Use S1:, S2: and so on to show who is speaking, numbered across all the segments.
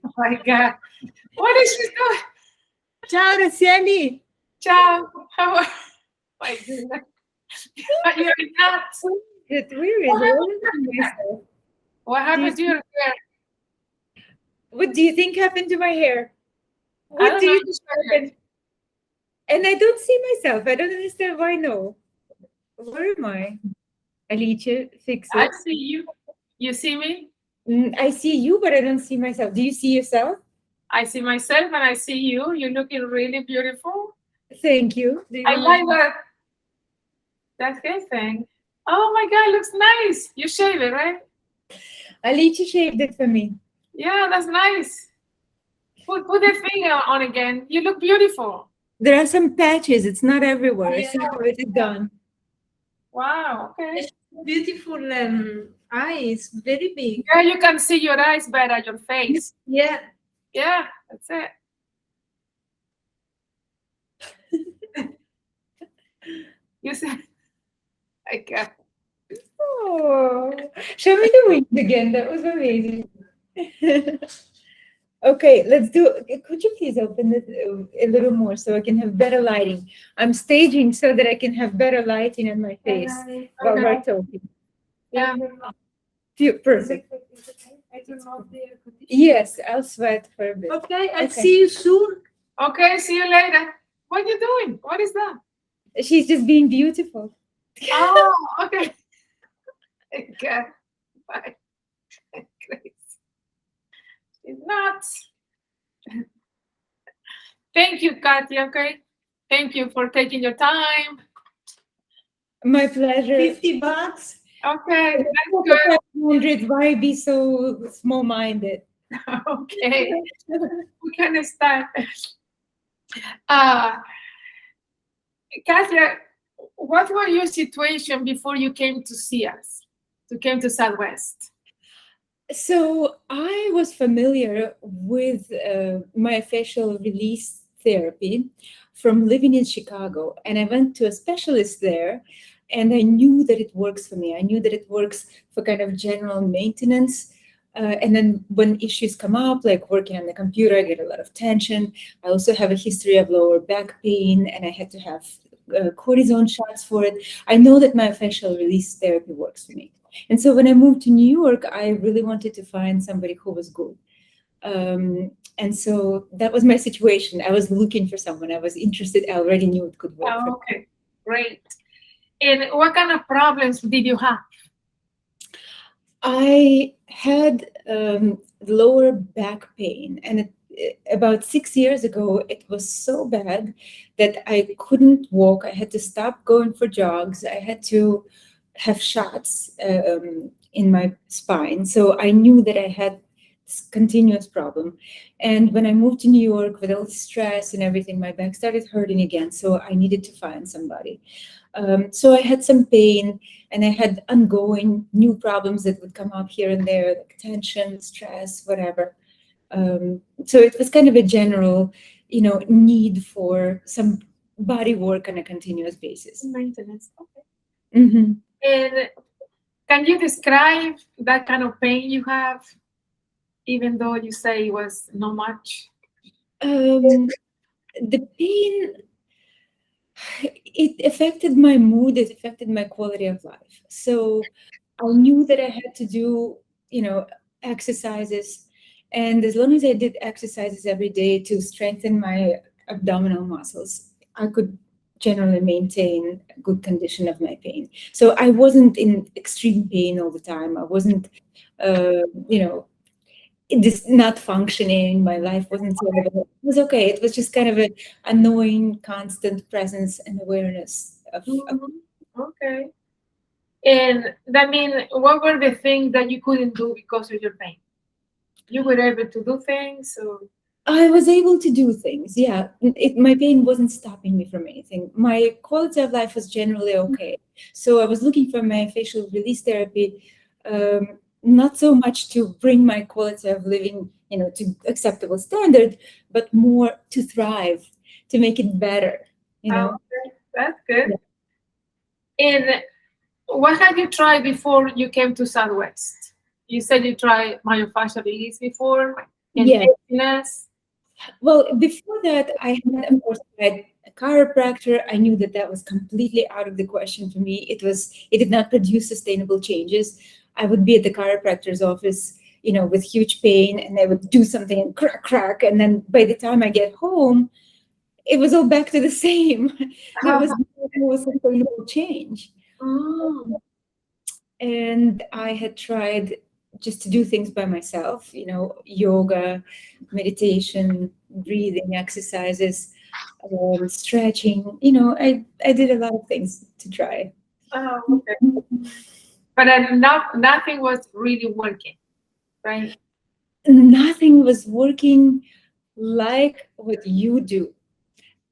S1: Oh my God. What is she doing?
S2: Ciao, Rosielli.
S1: Ciao. How are my goodness. You're nuts.
S2: It's weird.
S1: What happened to your hair?
S2: What do you think happened to my hair?
S1: I
S2: What
S1: don't
S2: do
S1: know.
S2: you think happened? And I don't see myself. I don't understand why no. Where am I? Alicia, fix
S1: I
S2: it.
S1: see you. You see me?
S2: I see you, but I don't see myself. Do you see yourself?
S1: I see myself and I see you. You're looking really beautiful.
S2: Thank you.
S1: I like that hair thing. Oh my God, looks nice. You shave it, right?
S2: Alicia shaved it for me.
S1: Yeah, that's nice. Put the thing on again. You look beautiful.
S2: There are some patches. It's not everywhere.
S1: Yeah.
S2: Some of it is gone.
S1: Wow. Okay.
S2: Beautiful eyes, very big.
S1: Yeah, you can see your eyes better, your face.
S2: Yeah.
S1: Yeah, that's it. You said, I got.
S2: Oh, show me the wings again. That was amazing. Okay, let's do. Could you please open it a little more so I can have better lighting? I'm staging so that I can have better lighting on my face while we're talking.
S1: Yeah.
S2: Perfect.
S1: I don't know
S2: Yes, I'll sweat for a bit.
S3: Okay, I'll see you soon.
S1: Okay, see you later. What are you doing? What is that?
S2: She's just being beautiful.
S1: Oh, okay. God. Bye. Crazy. She's nuts. Thank you, Katya. Okay. Thank you for taking your time.
S2: My pleasure.
S3: $50.
S1: Okay, that's good.
S2: 500. Why be so small-minded?
S1: Okay, we can start. Katya, what was your situation before you came to see us? You came to Southwest.
S2: So I was familiar with myofascial release therapy from living in Chicago, and I went to a specialist there, and I knew that it works for me. I knew that it works for kind of general maintenance. And then when issues come up, like working on the computer, I get a lot of tension. I also have a history of lower back pain, and I had to have cortisone shots for it. I know that myofascial release therapy works for me. And so when I moved to New York, I really wanted to find somebody who was good. And so that was my situation. I was looking for someone. I was interested. I already knew it could work.
S1: Oh, okay, great. And what kind of problems did you have?
S2: I had lower back pain, and about 6 years ago, it was so bad that I couldn't walk. I had to stop going for jogs. I had to have shots in my spine. So I knew that I had this continuous problem. And when I moved to New York with all the stress and everything, my back started hurting again. So I needed to find somebody. So I had some pain, and I had ongoing new problems that would come up here and there, like tension, stress, whatever. So it was kind of a general, need for some body work on a continuous basis.
S1: Maintenance. Okay.
S2: Mm-hmm.
S1: And can you describe that kind of pain you have, even though you say it was not much?
S2: The pain, it affected my mood, it affected my quality of life. So I knew that I had to do, exercises. And as long as I did exercises every day to strengthen my abdominal muscles, I could generally maintain a good condition of my pain. So I wasn't in extreme pain all the time. I wasn't, just not functioning. My life wasn't terrible. It was okay. It was just kind of an annoying, constant presence and awareness of.
S1: Okay. And that means, what were the things that you couldn't do because of your pain? You were able to do things, or?
S2: I was able to do things, yeah. My pain wasn't stopping me from anything. My quality of life was generally okay. So I was looking for myofascial release therapy, not so much to bring my quality of living, to acceptable standard, but more to thrive, to make it better,
S1: Okay. That's good. Yeah. And what had you tried before you came to Southwest? You said you tried myofascial release before. and
S2: Yeah.
S1: dizziness?
S2: Well, before that, I had, of course, had a chiropractor. I knew that that was completely out of the question for me. It did not produce sustainable changes. I would be at the chiropractor's office, with huge pain, and they would do something and crack, crack. And then by the time I get home, it was all back to the same. There was no sustainable change.
S1: Mm.
S2: And I had tried just to do things by myself, yoga, meditation, breathing exercises, stretching. I did a lot of things to try.
S1: Oh, okay. But nothing was really working, right?
S2: Nothing was working like what you do.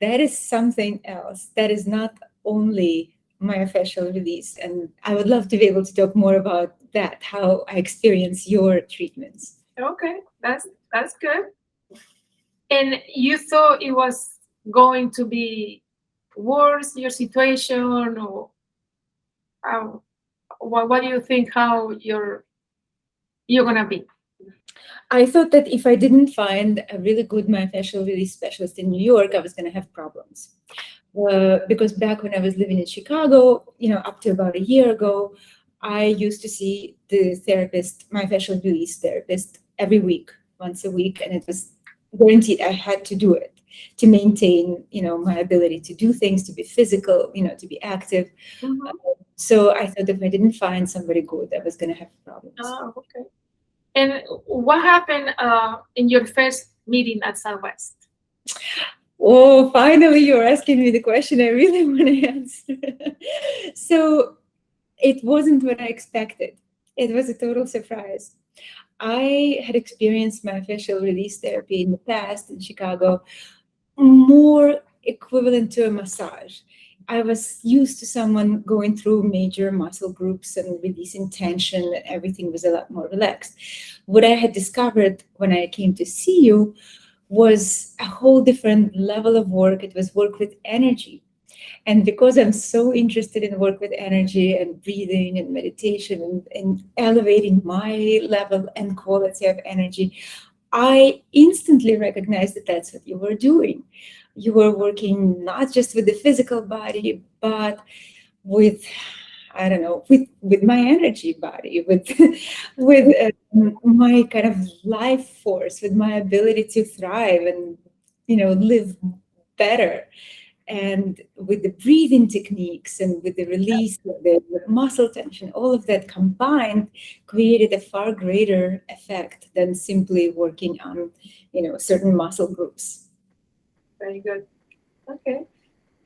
S2: That is something else. That is not only myofascial release. And I would love to be able to talk more about that, how I experience your treatments.
S1: Okay, that's good. And you thought it was going to be worse, your situation, or what do you think how you're gonna be?
S2: I thought that if I didn't find a really good myofascial release specialist in New York, I was going to have problems. Because back when I was living in Chicago, up to about a year ago, I used to see the therapist, myofascial release therapist, every week, once a week, and it was guaranteed I had to do it to maintain, my ability to do things, to be physical, to be active.
S1: Mhm.
S2: So I thought if I didn't find somebody good, I was going to have problems.
S1: Oh, okay. And what happened in your first meeting at Southwest?
S2: Oh, finally, you're asking me the question I really want to answer. So it wasn't what I expected. It was a total surprise. I had experienced myofascial release therapy in the past in Chicago, more equivalent to a massage. I was used to someone going through major muscle groups and releasing tension, and everything was a lot more relaxed. What I had discovered when I came to see you was a whole different level of work. It was work with energy. And because I'm so interested in work with energy and breathing and meditation and elevating my level and quality of energy, I instantly recognized that that's what you were doing. You were working not just with the physical body, but with, I don't know, with my energy body, with my kind of life force, with my ability to thrive and live better, and with the breathing techniques and with the release of the muscle tension. All of that combined created a far greater effect than simply working on certain muscle groups.
S1: Very good. Okay.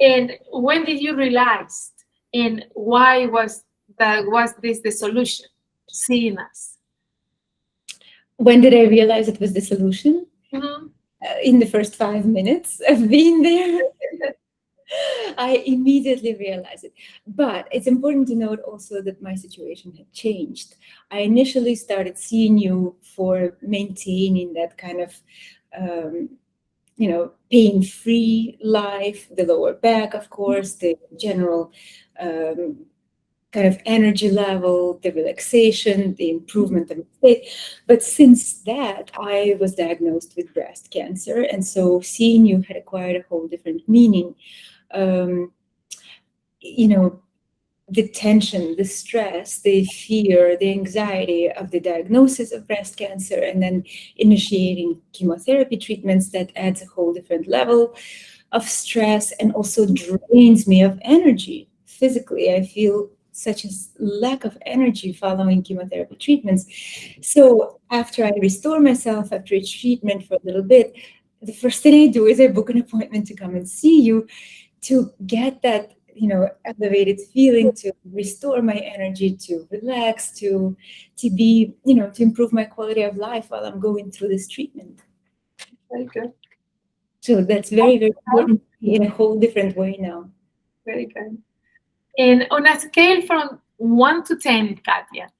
S1: And when did you realize, and why was this the solution? Seeing us.
S2: When did I realize it was the solution?
S1: Mhm.
S2: In the first 5 minutes of being there. I immediately realized it. But it's important to note also that my situation had changed. I initially started seeing you for maintaining that kind of, pain-free life, the lower back, of course, the general kind of energy level, the relaxation, the improvement of state. But since that, I was diagnosed with breast cancer. And so seeing you had acquired a whole different meaning. The tension, the stress, the fear, the anxiety of the diagnosis of breast cancer, and then initiating chemotherapy treatments, that adds a whole different level of stress and also drains me of energy. Physically, I feel such a lack of energy following chemotherapy treatments. So after I restore myself after each treatment for a little bit, the first thing I do is I book an appointment to come and see you to get that elevated feeling, to restore my energy, to relax, to be, to improve my quality of life while I'm going through this treatment.
S1: Very good.
S2: So that's very, very important in a whole different way now.
S1: Very good. And on a scale from 1 to 10, Katya,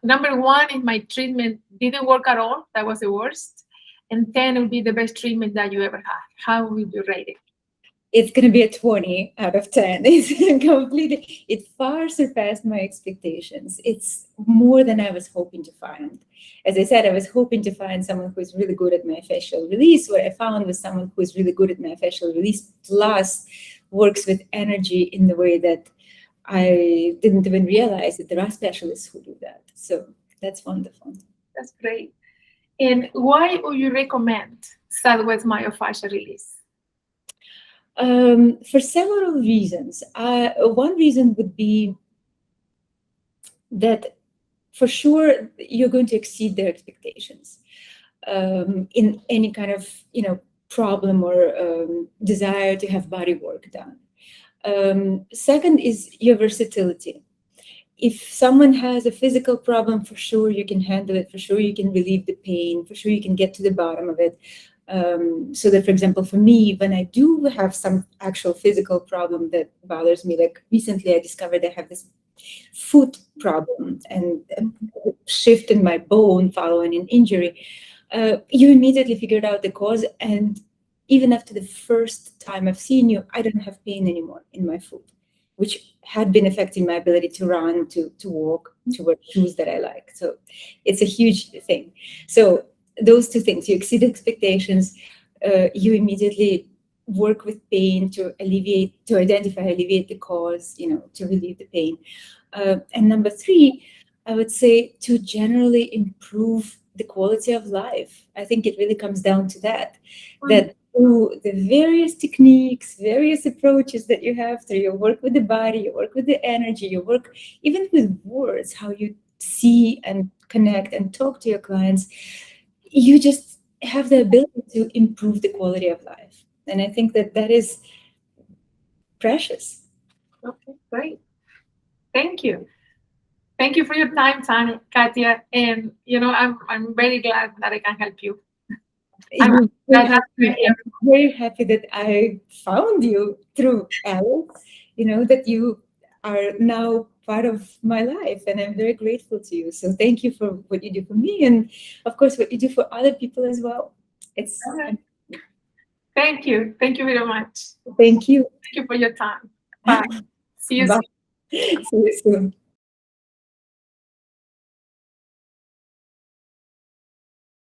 S1: number 1 is my treatment didn't work at all. That was the worst. And 10 would be the best treatment that you ever had. How would you rate it?
S2: it's going to be a 20 out of 10. It's completely, it far surpassed my expectations. It's more than I was hoping to find. As I said, I was hoping to find someone who is really good at myofascial release. What I found was someone who is really good at myofascial release, plus works with energy in the way that I didn't even realize that there are specialists who do that. So that's wonderful.
S1: That's great. And why would you recommend Southwest Myofascial Release?
S2: For several reasons. One reason would be that for sure you're going to exceed their expectations in any kind of problem or desire to have body work done. Second is your versatility. If someone has a physical problem, for sure you can handle it, for sure you can relieve the pain, for sure you can get to the bottom of it. So that, for example, for me, when I do have some actual physical problem that bothers me, like recently I discovered I have this foot problem and a shift in my bone following an injury, you immediately figured out the cause. And even after the first time I've seen you, I don't have pain anymore in my foot, which had been affecting my ability to run, to walk, to wear shoes that I like. So it's a huge thing. So those two things, you exceed expectations, you immediately work with pain to alleviate the cause, to relieve the pain. And number three, I would say to generally improve the quality of life. I think it really comes down to that through the various techniques, various approaches that you have, through your work with the body, you work with the energy, you work even with words, how you see and connect and talk to your clients, you just have the ability to improve the quality of life. And I think that is precious.
S1: Okay, great. Thank you. Thank you for your time, Katya. And I'm very glad that I can help you.
S2: I'm very happy that I found you through Alex, that you are now part of my life, and I'm very grateful to you. So thank you for what you do for me, and of course what you do for other people as well. It's
S1: okay. Thank you very much.
S2: Thank you.
S1: Thank you for your time. Bye. See you
S2: Bye.
S1: soon.
S2: See you soon.